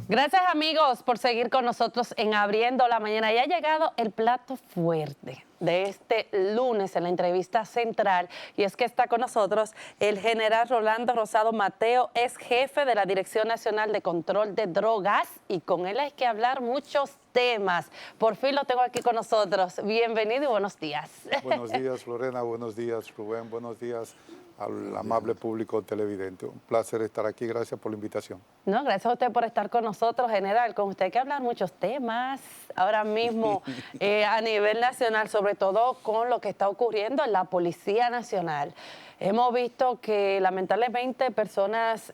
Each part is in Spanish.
Gracias amigos por seguir con nosotros en Abriendo la Mañana. Ya ha llegado el plato fuerte de este lunes en la entrevista central y es que está con nosotros el general Rolando Rosado Mateo, es jefe de la Dirección Nacional de Control de Drogas y con él hay que hablar muchos temas. Por fin lo tengo aquí con nosotros. Bienvenido y buenos días. Buenos días, Lorena. Buenos días, Rubén. Buenos días al amable público televidente. Un placer estar aquí. Gracias por la invitación. No, gracias a usted por estar con nosotros, general. Con usted hay que hablar muchos temas ahora mismo a nivel nacional, sobre todo con lo que está ocurriendo en la Policía Nacional. Hemos visto que lamentablemente personas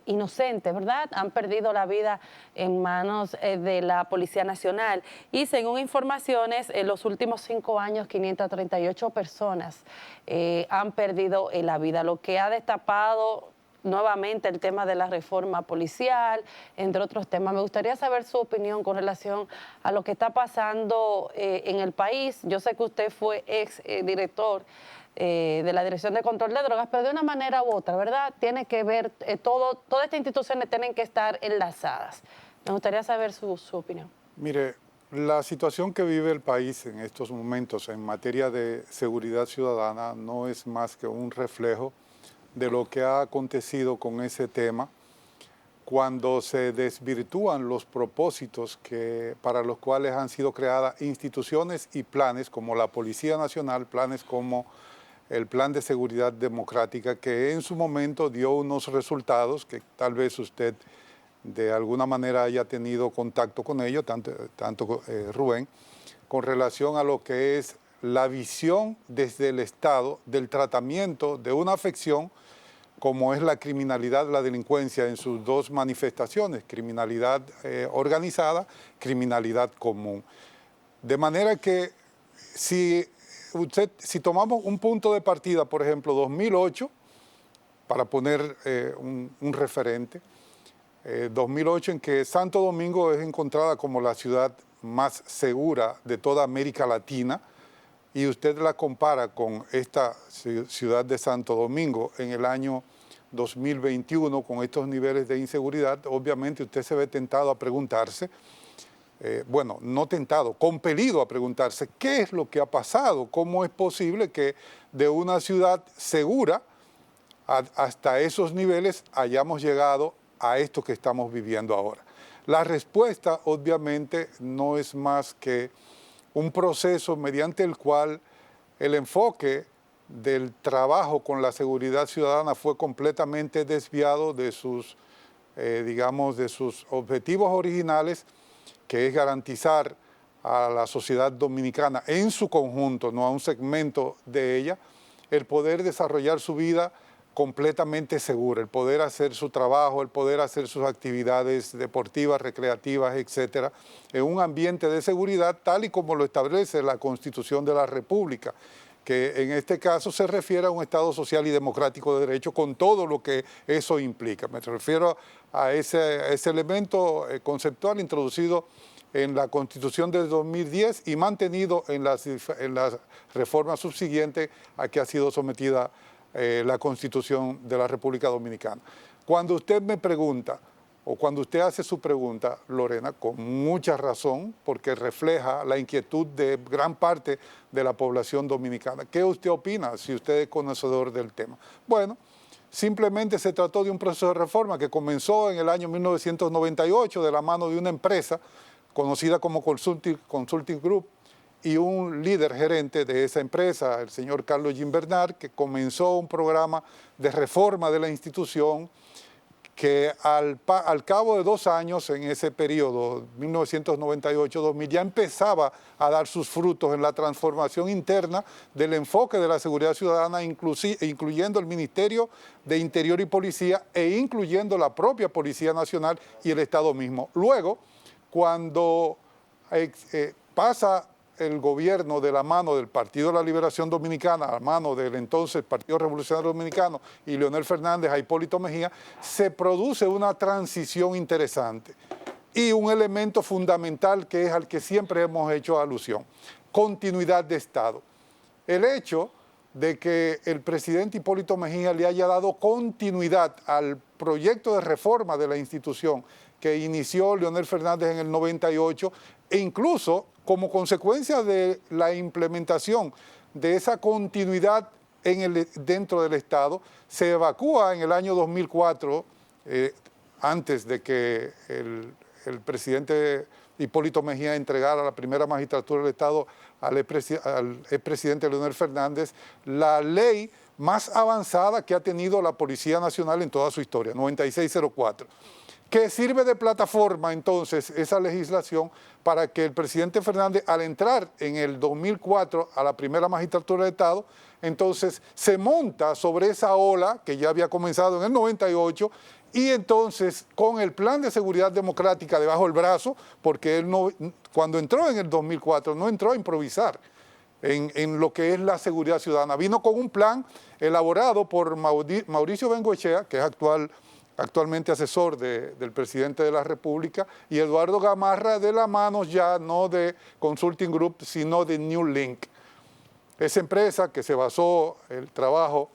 inocentes, ¿verdad?, han perdido la vida en manos de la Policía Nacional. Y según informaciones, en los últimos 5 años, 538 personas han perdido la vida, lo que ha destapado nuevamente el tema de la reforma policial, entre otros temas. Me gustaría saber su opinión con relación a lo que está pasando en el país. Yo sé que usted fue ex director de la Dirección de Control de Drogas, pero de una manera u otra, ¿verdad? Tiene que ver, todas estas instituciones tienen que estar enlazadas. Me gustaría saber su opinión. Mire, la situación que vive el país en estos momentos en materia de seguridad ciudadana no es más que un reflejo de lo que ha acontecido con ese tema cuando se desvirtúan los propósitos para los cuales han sido creadas instituciones y planes como la Policía Nacional, planes como el Plan de Seguridad Democrática, que en su momento dio unos resultados que tal vez usted de alguna manera haya tenido contacto con ellos, tanto Rubén, con relación a lo que es la visión desde el Estado del tratamiento de una afección como es la criminalidad, la delincuencia en sus dos manifestaciones, criminalidad organizada, criminalidad común. De manera que si tomamos un punto de partida, por ejemplo, 2008, para poner un referente, 2008 en que Santo Domingo es encontrada como la ciudad más segura de toda América Latina, y usted la compara con esta ciudad de Santo Domingo en el año 2021 con estos niveles de inseguridad, obviamente usted se ve tentado a preguntarse, bueno, no tentado, compelido a preguntarse qué es lo que ha pasado, cómo es posible que de una ciudad segura hasta esos niveles hayamos llegado a esto que estamos viviendo ahora. La respuesta obviamente no es más que un proceso mediante el cual el enfoque del trabajo con la seguridad ciudadana fue completamente desviado de sus, digamos, de sus objetivos originales, que es garantizar a la sociedad dominicana en su conjunto, no a un segmento de ella, el poder desarrollar su vida completamente segura, el poder hacer su trabajo, el poder hacer sus actividades deportivas, recreativas, etcétera, en un ambiente de seguridad tal y como lo establece la Constitución de la República, que en este caso se refiere a un Estado social y democrático de derecho con todo lo que eso implica. Me refiero a ese elemento conceptual introducido en la Constitución de 2010 y mantenido en las reformas subsiguientes a que ha sido sometida la Constitución de la República Dominicana. Cuando usted me pregunta, o cuando usted hace su pregunta, Lorena, con mucha razón, porque refleja la inquietud de gran parte de la población dominicana. ¿Qué usted opina si usted es conocedor del tema? Bueno, simplemente se trató de un proceso de reforma que comenzó en el año 1998 de la mano de una empresa conocida como Consulting Group, y un líder gerente de esa empresa, el señor Carlos Gimbernard, que comenzó un programa de reforma de la institución que al cabo de 2 años, en ese periodo, 1998-2000, ya empezaba a dar sus frutos en la transformación interna del enfoque de la seguridad ciudadana, incluyendo el Ministerio de Interior y Policía e incluyendo la propia Policía Nacional y el Estado mismo. Luego, cuando pasa el gobierno de la mano del Partido de la Liberación Dominicana, a la mano del entonces Partido Revolucionario Dominicano y Leonel Fernández a Hipólito Mejía, se produce una transición interesante y un elemento fundamental que es al que siempre hemos hecho alusión: continuidad de Estado. El hecho de que el presidente Hipólito Mejía le haya dado continuidad al proyecto de reforma de la institución que inició Leonel Fernández en el 98 e incluso como consecuencia de la implementación de esa continuidad dentro del Estado, se evacúa en el año 2004, antes de que el presidente Hipólito Mejía entregara la primera magistratura del Estado al expresidente Leonel Fernández, la ley más avanzada que ha tenido la Policía Nacional en toda su historia, 9604, que sirve de plataforma entonces esa legislación para que el presidente Fernández, al entrar en el 2004 a la primera magistratura del Estado, entonces se monta sobre esa ola que ya había comenzado en el 98 y entonces con el plan de seguridad democrática debajo del brazo, porque él no, cuando entró en el 2004 no entró a improvisar en lo que es la seguridad ciudadana, vino con un plan elaborado por Mauricio Bengoechea, que es actualmente asesor del presidente de la República, y Eduardo Gamarra, de la mano ya no de Consulting Group, sino de New Link. Esa empresa que se basó el trabajo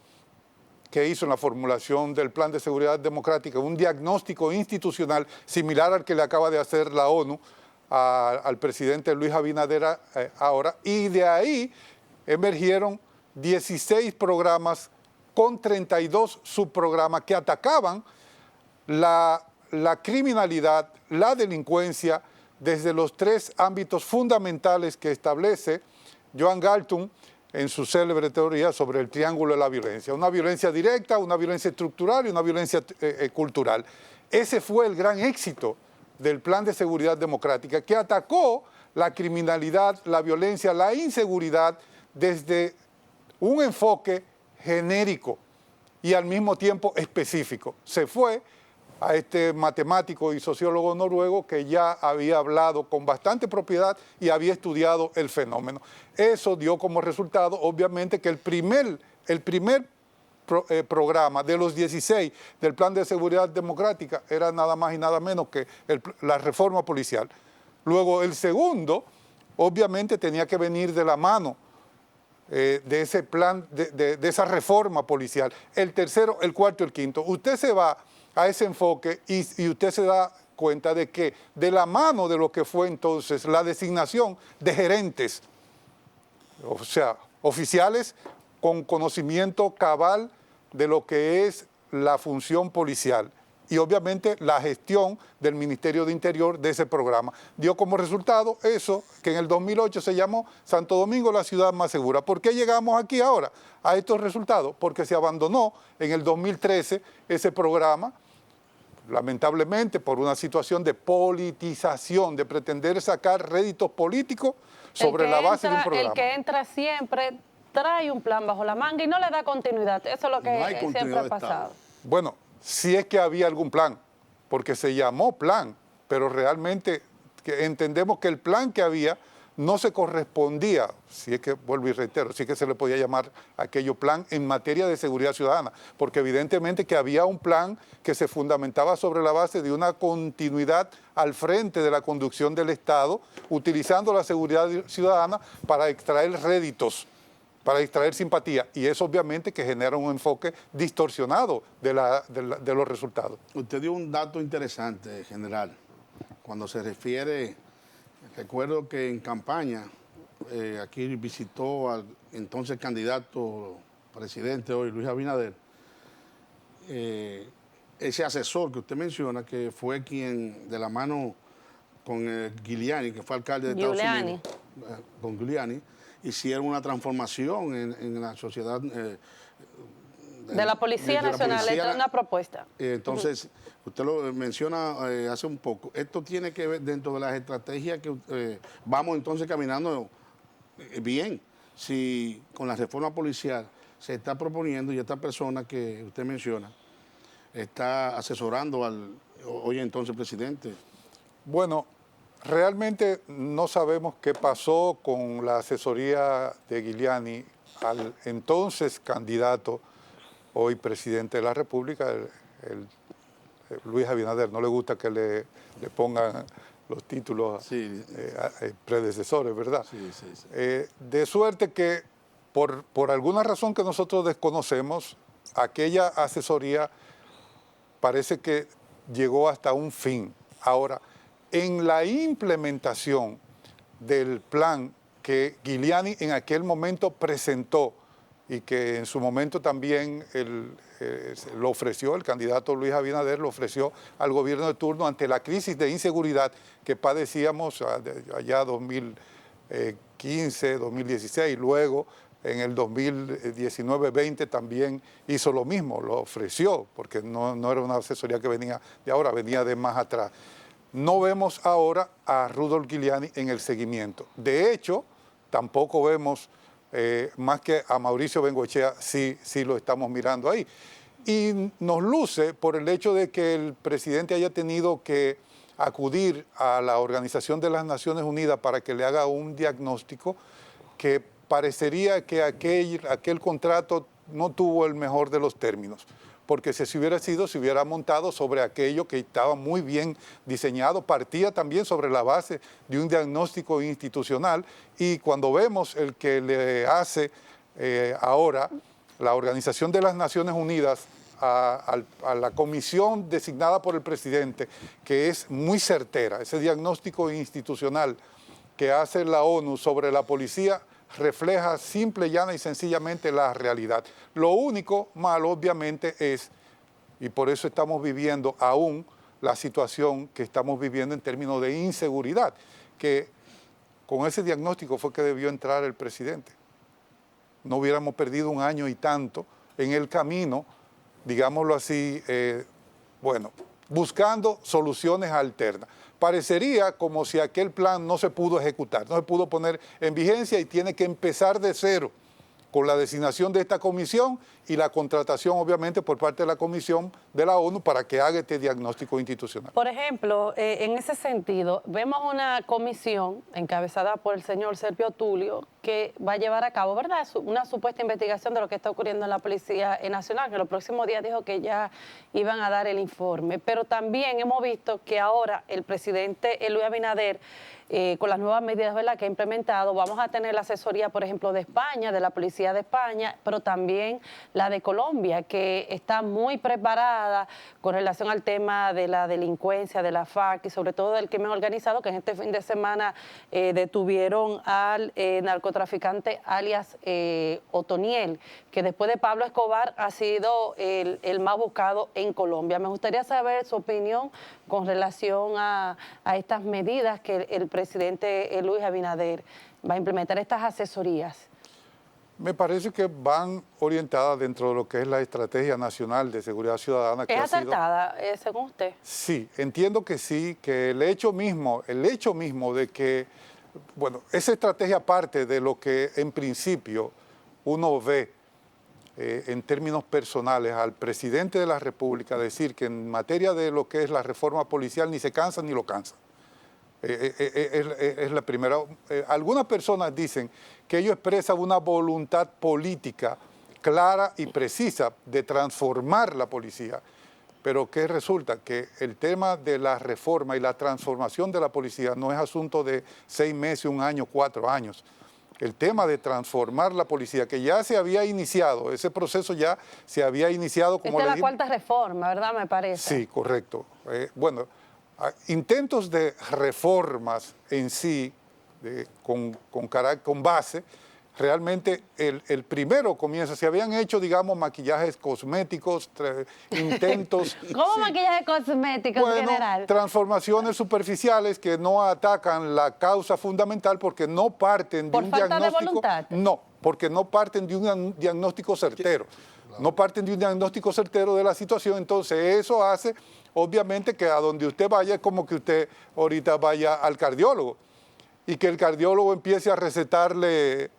que hizo en la formulación del Plan de Seguridad Democrática, un diagnóstico institucional similar al que le acaba de hacer la ONU al presidente Luis Abinader ahora, y de ahí emergieron 16 programas con 32 subprogramas que atacaban la criminalidad, la delincuencia, desde los 3 ámbitos fundamentales que establece Joan Galtung en su célebre teoría sobre el triángulo de la violencia. Una violencia directa, una violencia estructural y una violencia cultural. Ese fue el gran éxito del Plan de Seguridad Democrática, que atacó la criminalidad, la violencia, la inseguridad desde un enfoque genérico y al mismo tiempo específico. Se fue a este matemático y sociólogo noruego que ya había hablado con bastante propiedad y había estudiado el fenómeno. Eso dio como resultado, obviamente, que el primer programa de los 16 del Plan de Seguridad Democrática era nada más y nada menos que la reforma policial. Luego, el segundo, obviamente, tenía que venir de la mano de ese plan, de esa reforma policial. El tercero, el cuarto y el quinto. Usted se va a ese enfoque y usted se da cuenta de que de la mano de lo que fue entonces la designación de gerentes, o sea, oficiales con conocimiento cabal de lo que es la función policial y obviamente la gestión del Ministerio de Interior de ese programa. Dio como resultado eso que en el 2008 se llamó Santo Domingo la ciudad más segura. ¿Por qué llegamos aquí ahora a estos resultados? Porque se abandonó en el 2013 ese programa, lamentablemente por una situación de politización, de pretender sacar réditos políticos sobre la base de un programa. El que entra siempre trae un plan bajo la manga y no le da continuidad. Eso es lo que siempre ha pasado. Bueno, si es que había algún plan, porque se llamó plan, pero realmente entendemos que el plan que había no se correspondía, si es que, vuelvo y reitero, si es que se le podía llamar aquello plan en materia de seguridad ciudadana, porque evidentemente que había un plan que se fundamentaba sobre la base de una continuidad al frente de la conducción del Estado, utilizando la seguridad ciudadana para extraer réditos, para extraer simpatía, y eso obviamente que genera un enfoque distorsionado de los resultados. Usted dio un dato interesante, general, cuando se refiere, recuerdo que en campaña aquí visitó al entonces candidato presidente hoy, Luis Abinader, ese asesor que usted menciona, que fue quien de la mano con Giuliani, que fue alcalde de Estados Unidos, con Giuliani, hicieron una transformación en la sociedad. De la Policía Nacional, esta es una propuesta. Entonces, usted lo menciona hace un poco. Esto tiene que ver dentro de las estrategias que vamos entonces caminando bien. Si con la reforma policial se está proponiendo y esta persona que usted menciona está asesorando al hoy entonces presidente. Bueno, realmente no sabemos qué pasó con la asesoría de Giuliani al entonces candidato, hoy presidente de la República, Luis Abinader. No le gusta que le pongan los títulos predecesores, ¿verdad? Sí. De suerte que por alguna razón que nosotros desconocemos, aquella asesoría parece que llegó hasta un fin. Ahora, en la implementación del plan que Giuliani en aquel momento presentó y que en su momento también lo ofreció, el candidato Luis Abinader lo ofreció al gobierno de turno ante la crisis de inseguridad que padecíamos allá 2015, 2016, luego en el 2019-20 también hizo lo mismo, lo ofreció, porque no era una asesoría que venía de ahora, venía de más atrás. No vemos ahora a Rudolph Giuliani en el seguimiento. De hecho, tampoco vemos más que a Mauricio Bengoechea, sí lo estamos mirando ahí. Y nos luce por el hecho de que el presidente haya tenido que acudir a la Organización de las Naciones Unidas para que le haga un diagnóstico que parecería que aquel contrato no tuvo el mejor de los términos, porque si hubiera sido, se hubiera montado sobre aquello que estaba muy bien diseñado, partía también sobre la base de un diagnóstico institucional, y cuando vemos el que le hace ahora la Organización de las Naciones Unidas a la comisión designada por el presidente, que es muy certera, ese diagnóstico institucional que hace la ONU sobre la policía, refleja simple, llana y sencillamente la realidad. Lo único malo, obviamente, es, y por eso estamos viviendo aún la situación que estamos viviendo en términos de inseguridad, que con ese diagnóstico fue que debió entrar el presidente. No hubiéramos perdido un año y tanto en el camino, digámoslo así, buscando soluciones alternas. Parecería como si aquel plan no se pudo ejecutar, no se pudo poner en vigencia y tiene que empezar de cero con la designación de esta comisión y la contratación, obviamente, por parte de la Comisión de la ONU para que haga este diagnóstico institucional. Por ejemplo, en ese sentido, vemos una comisión encabezada por el señor Servio Tulio que va a llevar a cabo, ¿verdad?, una supuesta investigación de lo que está ocurriendo en la Policía Nacional, que los próximos días dijo que ya iban a dar el informe. Pero también hemos visto que ahora el presidente Luis Abinader, con las nuevas medidas, ¿verdad?, que ha implementado, vamos a tener la asesoría, por ejemplo, de España, de la Policía de España, pero también la de Colombia, que está muy preparada con relación al tema de la delincuencia, de la FARC y sobre todo del crimen organizado, que en este fin de semana detuvieron al narcotraficante alias Otoniel, que después de Pablo Escobar ha sido el más buscado en Colombia. Me gustaría saber su opinión con relación a estas medidas que el presidente Luis Abinader va a implementar, estas asesorías. Me parece que van orientadas dentro de lo que es la Estrategia Nacional de Seguridad Ciudadana. ¿Es acertada, según usted? Sí, entiendo que sí, que el hecho mismo de que, bueno, esa estrategia parte de lo que en principio uno ve en términos personales al presidente de la República decir que en materia de lo que es la reforma policial ni se cansa ni lo cansa. Es la primera. Algunas personas dicen que ellos expresan una voluntad política clara y precisa de transformar la policía, pero ¿qué resulta? Que el tema de la reforma y la transformación de la policía no es asunto de 6 meses, 1 año, 4 años. El tema de transformar la policía, que ya se había iniciado, ese proceso ya se había iniciado. Como esta es la 4ª reforma, ¿verdad? Me parece. Sí, correcto. Intentos de reformas en sí, con base, realmente el primero comienza, se habían hecho, digamos, maquillajes cosméticos, intentos... ¿Cómo sí, maquillajes cosméticos en general? Transformaciones superficiales que no atacan la causa fundamental porque no parten de un diagnóstico... ¿Por falta de voluntad? No, porque no parten de un diagnóstico certero. No parten de un diagnóstico certero de la situación, entonces eso hace, obviamente, que a donde usted vaya es como que usted ahorita vaya al cardiólogo y que el cardiólogo empiece a recetarle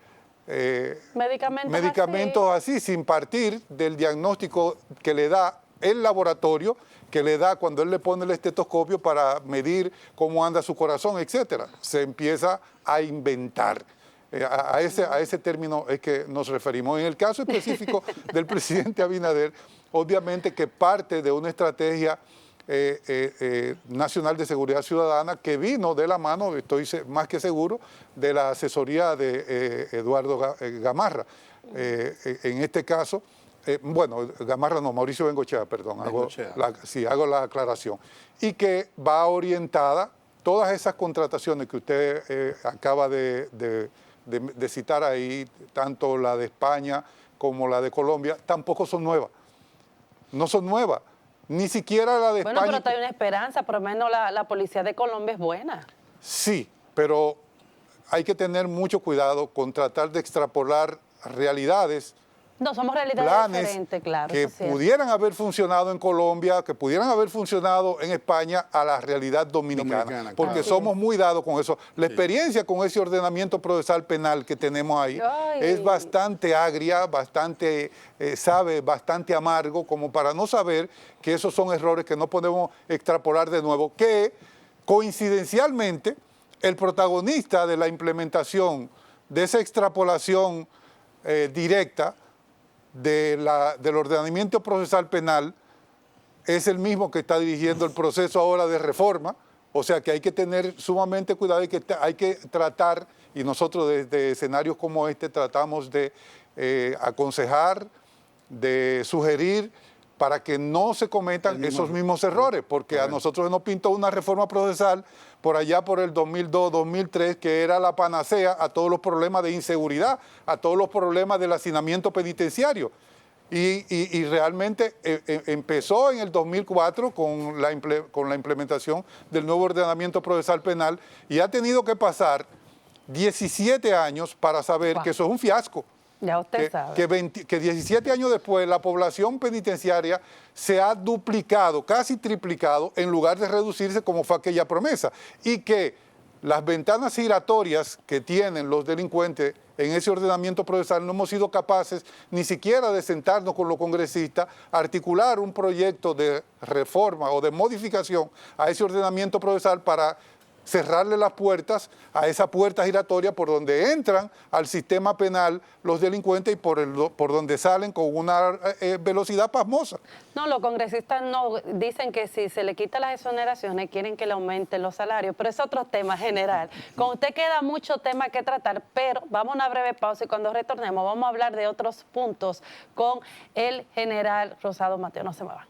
medicamentos así, sin partir del diagnóstico que le da el laboratorio, que le da cuando él le pone el estetoscopio para medir cómo anda su corazón, etcétera. Se empieza a inventar. A ese término es que nos referimos. En el caso específico del presidente Abinader, obviamente que parte de una estrategia Nacional de Seguridad Ciudadana, que vino de la mano, estoy más que seguro, de la asesoría de Eduardo Gamarra. En este caso, bueno, Gamarra no, Mauricio Bengochea, perdón, hago la aclaración. Y que va orientada, todas esas contrataciones que usted acaba de citar ahí, tanto la de España como la de Colombia, tampoco son nuevas. No son nuevas. Ni siquiera la de España. Bueno, pero hay una esperanza, por lo menos la policía de Colombia es buena. Sí, pero hay que tener mucho cuidado con tratar de extrapolar realidades. No, somos realidades planes diferentes, claro. que pudieran haber funcionado en Colombia, que pudieran haber funcionado en España a la realidad dominicana, porque claro. somos muy dados con eso. La experiencia con ese ordenamiento procesal penal que tenemos ahí es bastante agria, bastante, bastante amargo, como para no saber que esos son errores que no podemos extrapolar de nuevo, que coincidencialmente el protagonista de la implementación de esa extrapolación directa del ordenamiento procesal penal es el mismo que está dirigiendo el proceso ahora de reforma, o sea que hay que tener sumamente cuidado y que hay que tratar, y nosotros desde escenarios como este tratamos de aconsejar, de sugerir para que no se cometan esos mismos errores, porque a nosotros nos pintó una reforma procesal por allá por el 2002-2003, que era la panacea a todos los problemas de inseguridad, a todos los problemas del hacinamiento penitenciario. Y realmente empezó en el 2004 con la implementación del nuevo ordenamiento procesal penal y ha tenido que pasar 17 años para saber que eso es un fiasco. Ya usted sabe. Que 17 años después la población penitenciaria se ha duplicado, casi triplicado, en lugar de reducirse como fue aquella promesa. Y que las ventanas giratorias que tienen los delincuentes en ese ordenamiento procesal no hemos sido capaces ni siquiera de sentarnos con los congresistas, articular un proyecto de reforma o de modificación a ese ordenamiento procesal para cerrarle las puertas a esa puerta giratoria por donde entran al sistema penal los delincuentes y por donde salen con una velocidad pasmosa. No, los congresistas no dicen que si se le quitan las exoneraciones quieren que le aumenten los salarios, pero es otro tema general. Con usted queda mucho tema que tratar, pero vamos a una breve pausa y cuando retornemos vamos a hablar de otros puntos con el general Rosado Mateo. No se muevan.